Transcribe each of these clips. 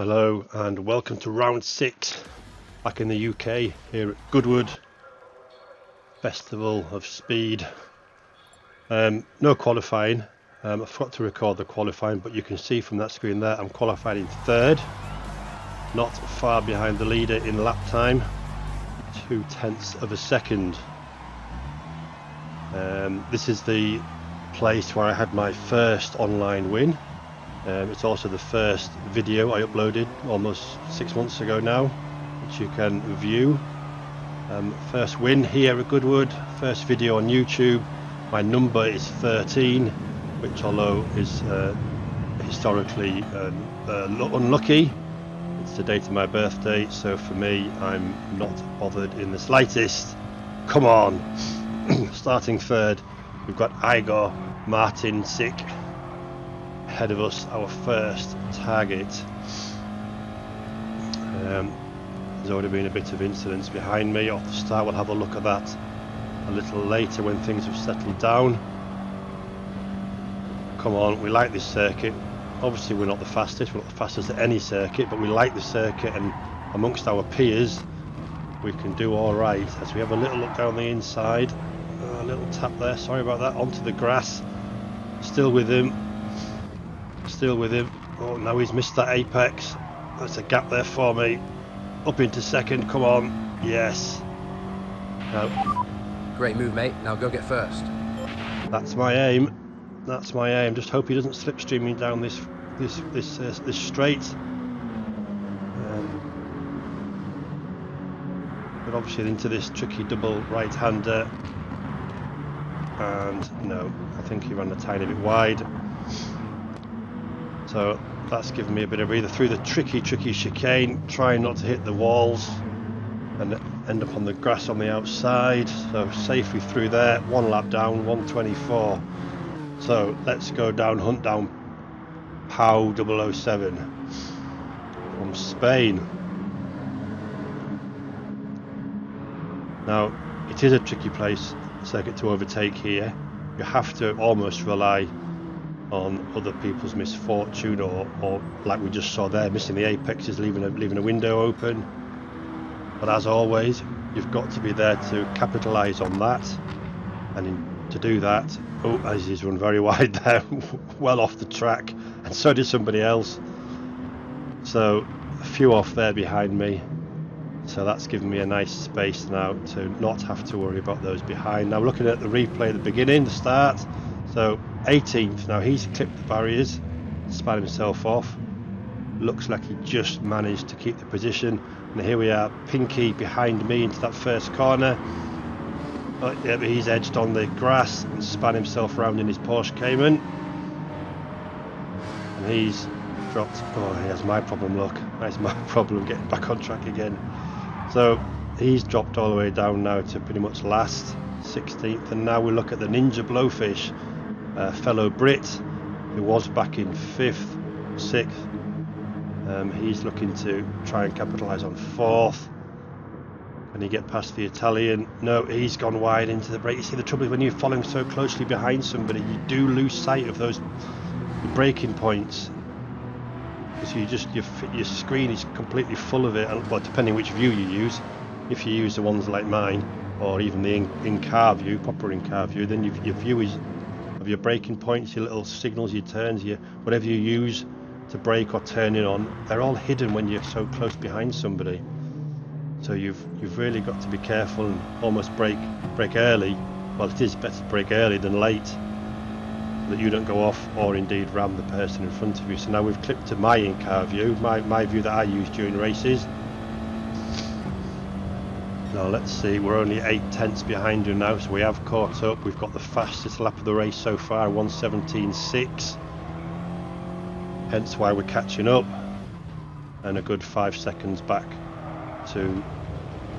Hello and welcome to round 6 back in the UK here at Goodwood Festival of Speed. No qualifying. I forgot to record the qualifying, but you can see from that screen there I'm qualified in 3rd, not far behind the leader in lap time, 0.2 of a second. This is the place where I had my first online win. It's also the first video I uploaded almost 6 months ago now, which you can view. First win here at Goodwood, first video on YouTube. My number is 13, which although is historically unlucky, it's the date of my birthday, so for me I'm not bothered in the slightest. Come on! Starting 3rd, we've got Igor Martin sick ahead of us, our first target. There's already been a bit of incidents behind me off the start. We'll have a look at that a little later when things have settled down. Come on, we like this circuit. Obviously we're not the fastest at any circuit, but we like the circuit, and amongst our peers we can do alright. As we have a little look down the inside, a little tap there, sorry about that, onto the grass. Still with him. Oh, now he's missed that apex. That's a gap there for me. Up into 2nd, come on. Yes. No. Great move, mate. Now go get 1st. That's my aim. Just hope he doesn't slipstream me down this straight. But obviously into this tricky double right-hander. And no, I think he ran a tiny bit wide. So that's given me a bit of breather through the tricky chicane, trying not to hit the walls and end up on the grass on the outside. So safely through there, 1 lap down, 1:24. So let's go down, hunt down POW 007 from Spain. Now it is a tricky circuit to overtake here. You have to almost rely on other people's misfortune, or like we just saw there, missing the apexes, leaving a window open. But as always, you've got to be there to capitalise on that, and to do that, oh, as he's run very wide there, well off the track, and so did somebody else. So a few off there behind me. So that's given me a nice space now to not have to worry about those behind. Now looking at the replay at the beginning, the start, so 18th, now he's clipped the barriers, spat himself off. Looks like he just managed to keep the position. And here we are, Pinky behind me into that first corner. Oh, yeah, but he's edged on the grass and span himself around in his Porsche Cayman. And he's dropped, oh, he has my problem, look. That's my problem, getting back on track again. So he's dropped all the way down now to pretty much last, 16th. And now we look at the Ninja Blowfish, fellow Brit, who was back in 5th, 6th. He's looking to try and capitalise on 4th. Can he get past the Italian? No, he's gone wide into the break. You see, the trouble is when you're following so closely behind somebody, you do lose sight of those braking points. Because your screen is completely full of it, and well, depending which view you use. If you use the ones like mine, or even the in-car view, proper in-car view, then your view is of your braking points, your little signals, your turns, whatever you use to brake or turn in on, they're all hidden when you're so close behind somebody. So you've really got to be careful and almost brake early. Well, it is better to brake early than late, so that you don't go off or indeed ram the person in front of you. So now we've clipped to my in-car view, my view that I use during races. Now let's see, we're only 0.8 behind you now, so we have caught up. We've got the fastest lap of the race so far, 1:17.6. Hence why we're catching up, and a good 5 seconds back to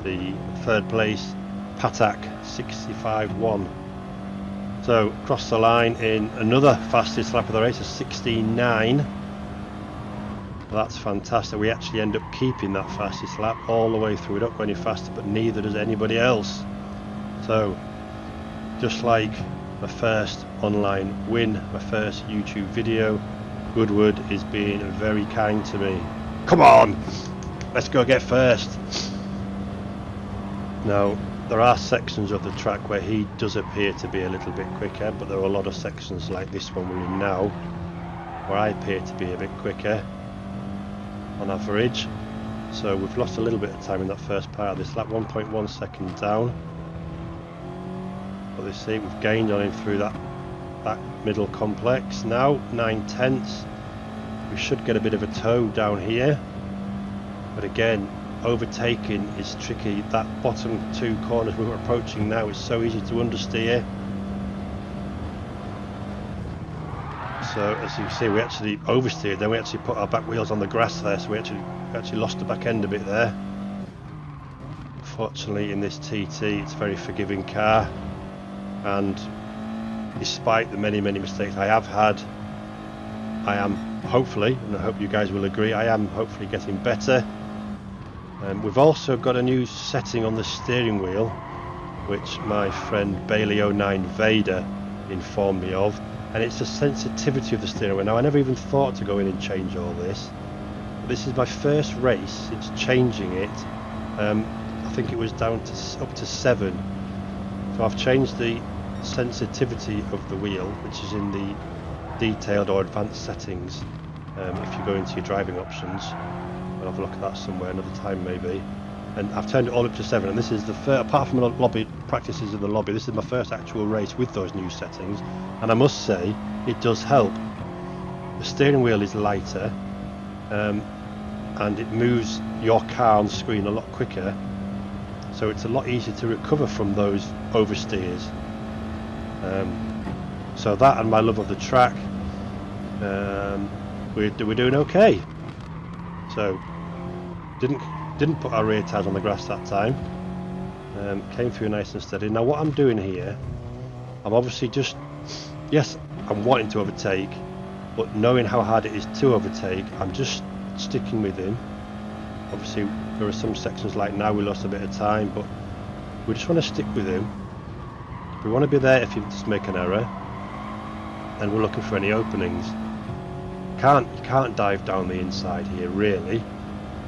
the 3rd place, Patak 65.1. So across the line in another fastest lap of the race, a 16.9. Well, that's fantastic. We actually end up keeping that fastest lap all the way through. We don't go any faster, but neither does anybody else. So just like my first online win, my first YouTube video, Goodwood is being very kind to me. Come on, let's go get first. Now, there are sections of the track where he does appear to be a little bit quicker, but there are a lot of sections like this one we're in now where I appear to be a bit quicker on average. So we've lost a little bit of time in that first part of this lap, 1.1 second down. But they see we've gained on him through that middle complex. Now 9/10. We should get a bit of a toe down here, but again, overtaking is tricky. That bottom two corners we were approaching now is so easy to understeer. So as you can see, we actually oversteered, then we actually put our back wheels on the grass there, so we actually lost the back end a bit there. Fortunately in this TT it's a very forgiving car, and despite the many mistakes I have had, I am hopefully, and I hope you guys will agree, I am hopefully getting better. We've also got a new setting on the steering wheel, which my friend Bailey09 Vader informed me of, and it's the sensitivity of the steering wheel. Now I never even thought to go in and change all this, but this is my first race since changing it. I think it was down to up to 7, so I've changed the sensitivity of the wheel, which is in the detailed or advanced settings. If you go into your driving options, I'll have a look at that somewhere another time maybe, and I've turned it all up to 7, and this is the first, apart from the lobby practices in the lobby, this is my first actual race with those new settings, and I must say it does help. The steering wheel is lighter, and it moves your car on screen a lot quicker, so it's a lot easier to recover from those oversteers. So that and my love of the track, we're doing okay. So didn't put our rear tyres on the grass that time. Came through nice and steady. Now what I'm doing here, I'm obviously just, yes, I'm wanting to overtake, but knowing how hard it is to overtake, I'm just sticking with him. Obviously there are some sections like now we lost a bit of time, but we just want to stick with him. We want to be there if he does make an error, and we're looking for any openings. You can't dive down the inside here really,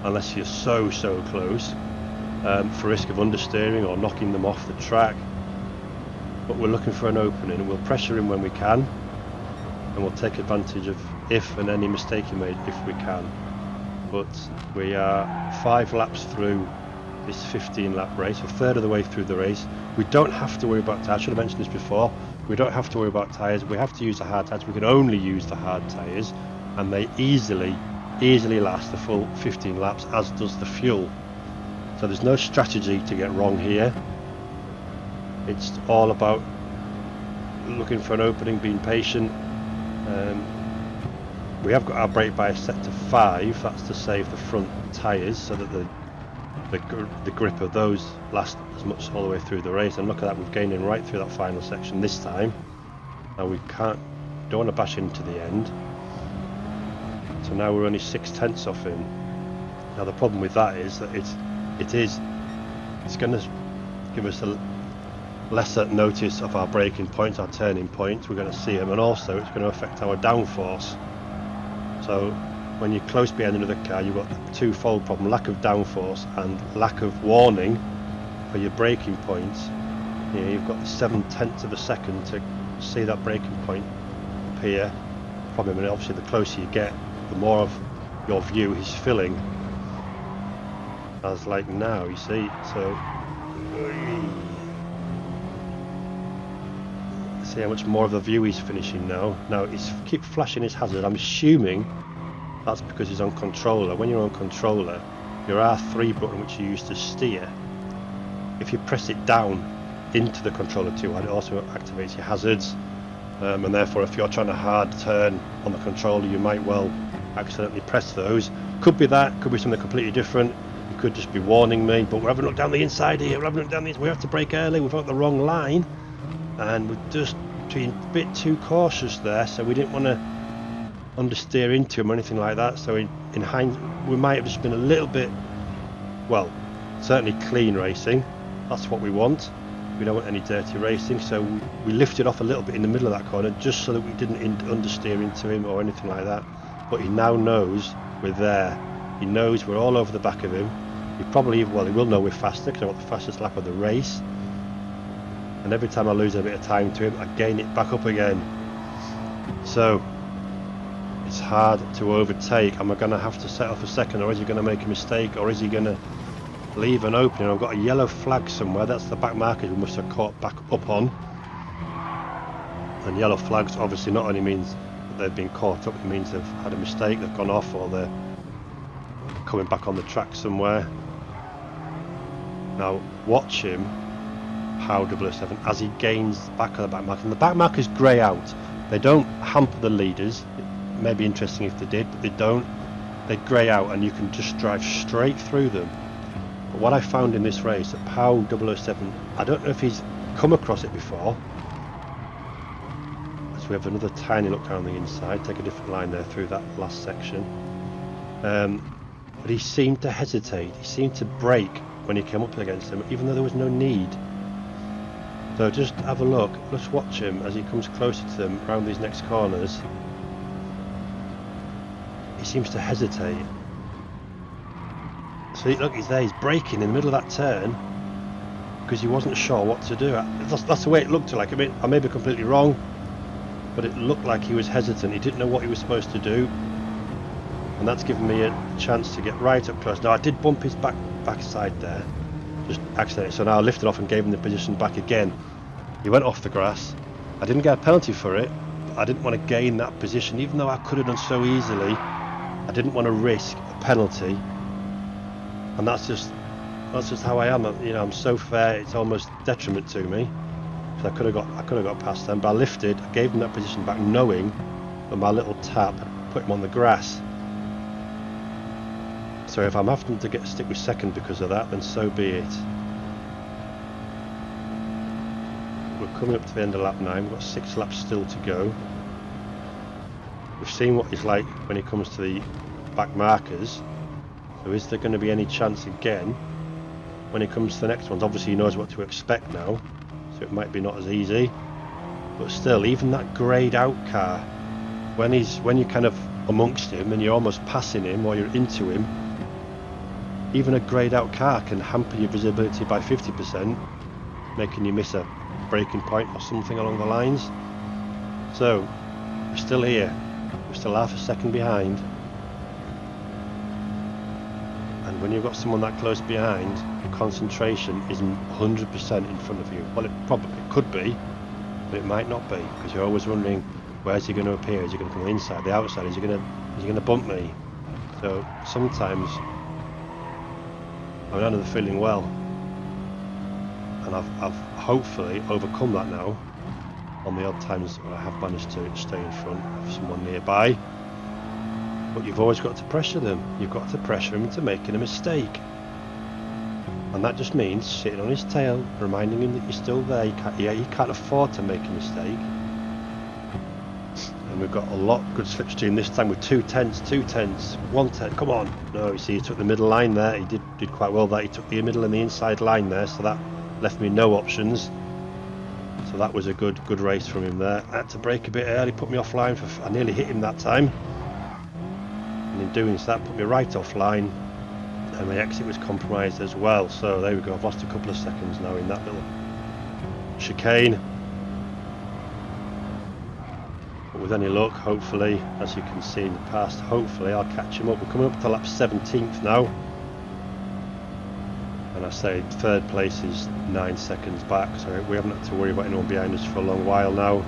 unless you're so close, for risk of understeering or knocking them off the track. But we're looking for an opening, and we'll pressure him when we can, and we'll take advantage of if and any mistake he made if we can. But we are 5 laps through this 15 lap race, a third of the way through the race. We don't have to worry about tyres. I should have mentioned this before. We don't have to worry about tyres. We have to use the hard tyres. We can only use the hard tyres, and they easily last the full 15 laps, as does the fuel. So there's no strategy to get wrong here. It's all about looking for an opening, being patient. We have got our brake bias set to 5. That's to save the front tyres, so that the grip of those lasts as much all the way through the race. And look at that, we've gained in right through that final section this time. Now we don't want to bash into the end. So now we're only 6/10 off him. Now the problem with that is that it's going to give us a lesser notice of our braking points, our turning points. We're going to see them, and also it's going to affect our downforce. So when you're close behind another car, you've got the twofold problem: lack of downforce and lack of warning for your braking points. You know, you've got 7/10 of a second to see that braking point appear from him, and obviously the closer you get, the more of your view he's filling, as like now, you see. So see how much more of the view he's finishing now. Now he's keep flashing his hazard. I'm assuming that's because he's on controller. When you're on controller, your R3 button, which you use to steer, if you press it down into the controller too hard, it also activates your hazards, and therefore if you're trying a hard turn on the controller, you might well accidentally press those. Could be that, could be something completely different. You could just be warning me, but we're having a look down the inside here, we have to brake early, we've got the wrong line, and we're just being a bit too cautious there, so we didn't want to understeer into him or anything like that. So in hindsight, we might have just been a little bit, well, certainly clean racing. That's what we want. We don't want any dirty racing, so we lifted off a little bit in the middle of that corner just so that we didn't understeer into him or anything like that. But he now knows we're there, He knows we're all over the back of him. He probably, well, he will know we're faster because I got the fastest lap of the race. And every time I lose a bit of time to him, I gain it back up again. So it's hard to overtake. Am I going to have to set off a second, or is he going to make a mistake, or is he going to leave an opening? I've got a yellow flag somewhere. That's the back markers we must have caught back up on. And yellow flags obviously not only means that they've been caught up, it means they've had a mistake, they've gone off, or they're coming back on the track somewhere. Now watch him, how 007, as he gains back of the back marker. And the back markers grey out. They don't hamper the leaders. It may be interesting if they did, but they don't. They grey out and you can just drive straight through them. But what I found in this race, that POW 007, I don't know if he's come across it before. As we have another tiny look down the inside, take a different line there through that last section. But he seemed to hesitate. He seemed to brake when he came up against him, even though there was no need. So just have a look, let's watch him as he comes closer to them around these next corners. He seems to hesitate. So look, he's there, he's braking in the middle of that turn because he wasn't sure what to do. That's the way it looked like. I mean, I may be completely wrong, but it looked like he was hesitant. He didn't know what he was supposed to do, and that's given me a chance to get right up close. Now I did bump his backside there, just accidentally, so now I lifted off and gave him the position back again. He went off the grass. I didn't get a penalty for it, but I didn't want to gain that position, even though I could have done so easily. I didn't want to risk a penalty, and that's just how I am. You know, I'm so fair, it's almost detriment to me. So I could have got past them, but I lifted, I gave him that position back, knowing that my little tap put him on the grass. So if I'm having to stick with second because of that, then so be it. We're coming up to the end of lap 9. We've got 6 laps still to go. We've seen what he's like when he comes to the back markers. So is there going to be any chance again when he comes to the next ones? Obviously he knows what to expect now, so it might be not as easy. But still, even that greyed out car, when you're kind of amongst him and you're almost passing him or you're into him, even a greyed out car can hamper your visibility by 50%, making you miss a braking point or something along the lines. So we're still here, we're still half a second behind, and when you've got someone that close behind, your concentration isn't 100% in front of you. Well, it probably could be, but it might not be, because you're always wondering, where's he going to appear? Is he going to come from the inside, the outside? Is he going to bump me? So sometimes I'm under the feeling well, and I've hopefully overcome that now on the odd times where I have managed to stay in front of someone nearby. But you've always got to pressure them. You've got to pressure him into making a mistake, and that just means sitting on his tail, reminding him that you're still there. He can't afford to make a mistake. And we've got a lot good slipstream this time with 2 tenths, 1 tenth. Come on! No, you see, he took the middle line there. He did quite well there. He took the middle and the inside line there, so that left me no options. So that was a good race from him there. I had to brake a bit early, put me offline. I nearly hit him that time, and in doing so, that put me right offline, and my exit was compromised as well. So there we go. I've lost a couple of seconds now in that little chicane. But with any luck, hopefully, as you can see in the past, hopefully I'll catch him up. We're coming up to lap 17th now, and I say third place is 9 seconds back, so we haven't had to worry about anyone behind us for a long while now.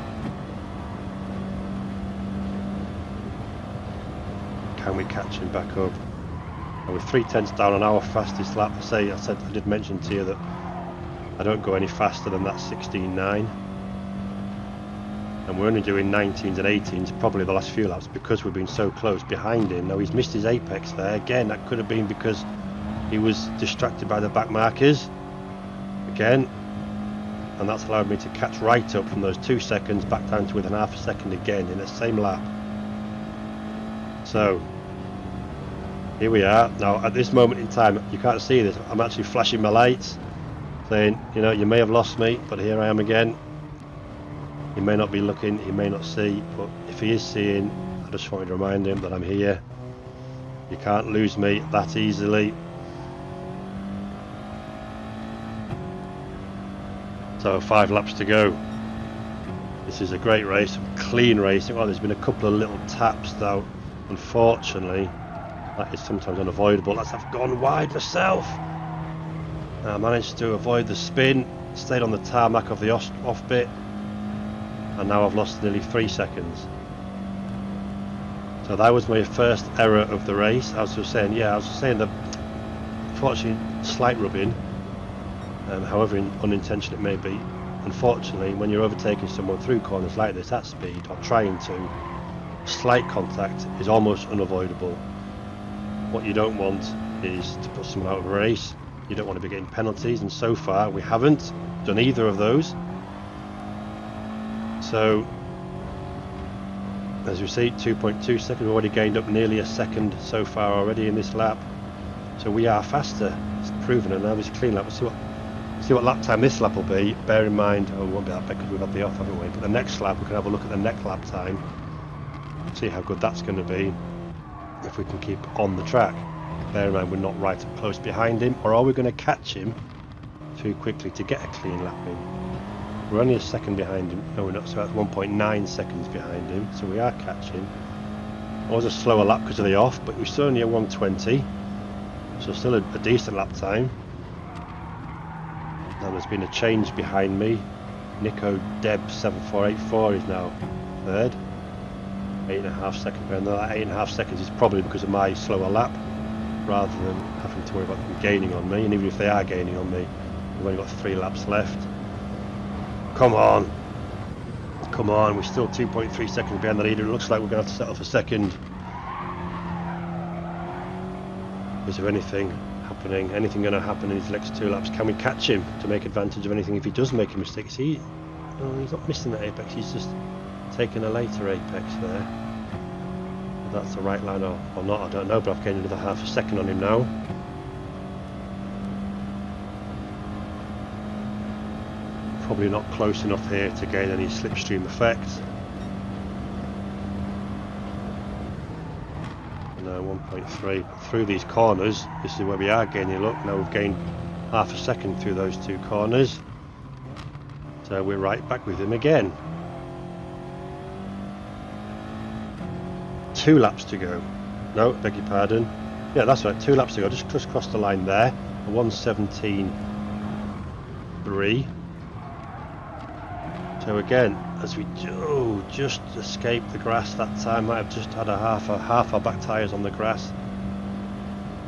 Can we catch him back up? And we're 3 tenths down on our fastest lap. I did mention to you that I don't go any faster than that 16.9. And we're only doing 19s and 18s probably the last few laps because we've been so close behind him. Now he's missed his apex there. Again, that could have been because he was distracted by the back markers again, and that's allowed me to catch right up from those 2 seconds back down to within half a second again in the same lap. So here we are. Now at this moment in time, you can't see this, I'm actually flashing my lights saying, you know, you may have lost me, but here I am again. He may not be looking, he may not see, but if he is seeing, I just wanted to remind him that I'm here. You can't lose me that easily. So 5 laps to go. This is a great race, clean racing. Well, there's been a couple of little taps though. Unfortunately, that is sometimes unavoidable. I've gone wide myself. I managed to avoid the spin, stayed on the tarmac of the off bit, and now I've lost nearly 3 seconds. So that was my first error of the race. I was just saying that unfortunately slight rubbing, however unintentional it may be. Unfortunately, when you're overtaking someone through corners like this at speed or trying to, slight contact is almost unavoidable. What you don't want is to put someone out of a race. You don't want to be getting penalties, and so far we haven't done either of those. So as you see, 2.2 seconds, we've already gained up nearly a second so far already in this lap. So we are faster. It's proven, and now it's a clean lap. We'll see what lap time this lap will be. Bear in mind, it won't be that bad because we've had the off, haven't we? But the next lap, we can have a look at the next lap time. See how good that's going to be if we can keep on the track. Bear in mind, we're not right up close behind him, or are we going to catch him too quickly to get a clean lap in? We're only a second behind him. No, we're not. So that's 1.9 seconds behind him. So we are catching. It was a slower lap because of the off, but we're still only at 120. So still a decent lap time. And there's been a change behind me. Nico Deb 7484 is now third. 8.5 seconds behind. That 8.5 seconds is probably because of my slower lap, rather than having to worry about them gaining on me. And even if they are gaining on me, we've only got 3 laps left. Come on, we're still 2.3 seconds behind the leader. It looks like we're going to have to settle for second. Is there anything going to happen in his next 2 laps? Can we catch him to make advantage of anything if he does make a mistake? He's not missing that apex, he's just taking a later apex there. If that's the right line or not, I don't know, but I've gained another half a second on him now. Probably not close enough here to gain any slipstream effect. No, 1.3. Through these corners, this is where we are gaining. Look, now we've gained half a second through those 2 corners. So we're right back with him again. 2 laps to go. No, beg your pardon. Yeah, that's right, 2 laps to go. Just crossed the line there. 1:17.3. So again, as we just escaped the grass that time, might have just had half our back tyres on the grass.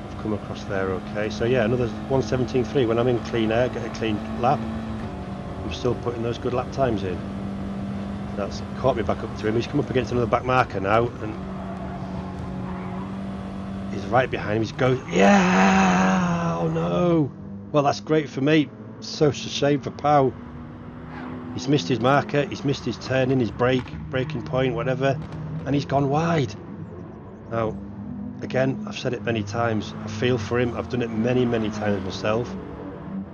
We've come across there okay. So yeah, another 1:17.3. When I'm in clean air, get a clean lap, I'm still putting those good lap times in. That's caught me back up to him. He's come up against another back marker now, and he's right behind him. He's going, yeah! Oh no! Well, that's great for me. Such a shame for Pau. He's missed his marker, he's missed his turning, his breaking point, whatever, and he's gone wide. Now, again, I've said it many times, I feel for him, I've done it many times myself,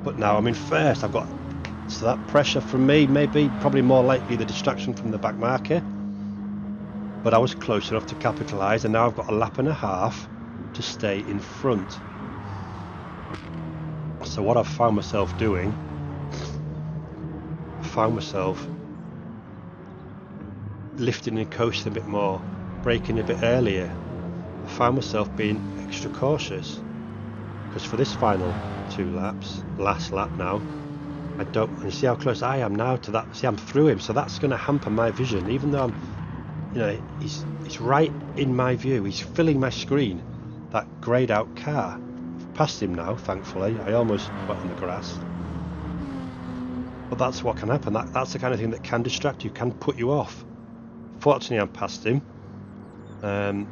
but now I'm in first. I've got, so that pressure from me, probably more likely the distraction from the back marker, but I was close enough to capitalise, and now I've got a lap and a half to stay in front. So what I've found myself doing, lifting and coasting a bit more, braking a bit earlier. I found myself being extra cautious, because for this final 2 laps, last lap now, I don't, and see how close I am now to that. See, I'm through him, so that's going to hamper my vision, even though he's right in my view, he's filling my screen, that greyed out car. I've passed him now, thankfully. I almost went on the grass. But that's what can happen. That's the kind of thing that can distract you, can put you off. Fortunately, I'm past him, and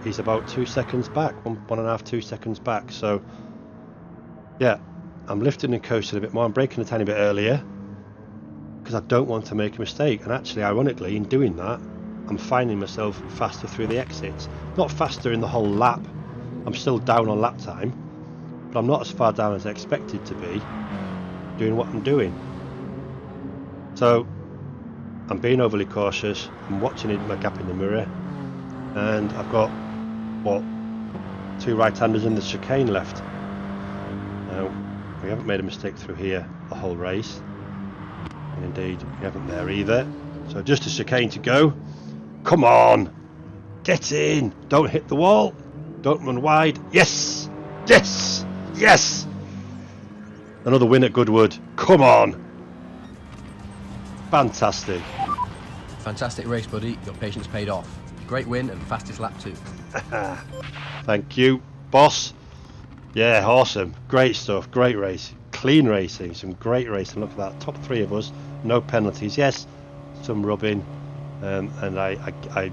he's about 2 seconds back, 1.5, 2 seconds back. So, yeah, I'm lifting and coasting a bit more. I'm braking a tiny bit earlier because I don't want to make a mistake. And actually, ironically, in doing that, I'm finding myself faster through the exits. Not faster in the whole lap. I'm still down on lap time, but I'm not as far down as I expected to be, doing what I'm doing. So I'm being overly cautious. I'm watching my gap in the mirror, and I've got what, 2 right-handers in the chicane left. Now, we haven't made a mistake through here the whole race. And indeed, we haven't there either. So just a chicane to go. Come on! Get in! Don't hit the wall! Don't run wide. Yes! Yes! Yes! Another win at Goodwood. Come on! Fantastic. Fantastic race, buddy. Your patience paid off. Great win and fastest lap too. Thank you, boss. Yeah, awesome. Great stuff. Great race. Clean racing. Some great racing. Look at that. Top 3 of us. No penalties. Yes, some rubbing. And I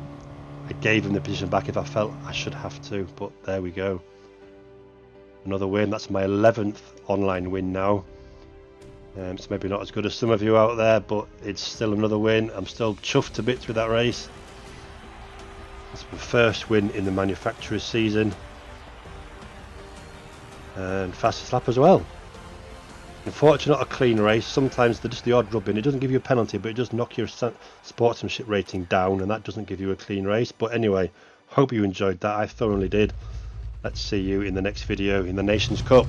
gave him the position back if I felt I should have to. But there we go. Another win. That's my 11th online win now. It's maybe not as good as some of you out there, but it's still another win. I'm still chuffed to bits with that race. It's my first win in the manufacturer's season. And fastest lap as well. Unfortunately, not a clean race. Sometimes just the odd rubbing. It doesn't give you a penalty, but it does knock your sportsmanship rating down, and that doesn't give you a clean race. But anyway, hope you enjoyed that. I thoroughly did. Let's see you in the next video in the Nations Cup.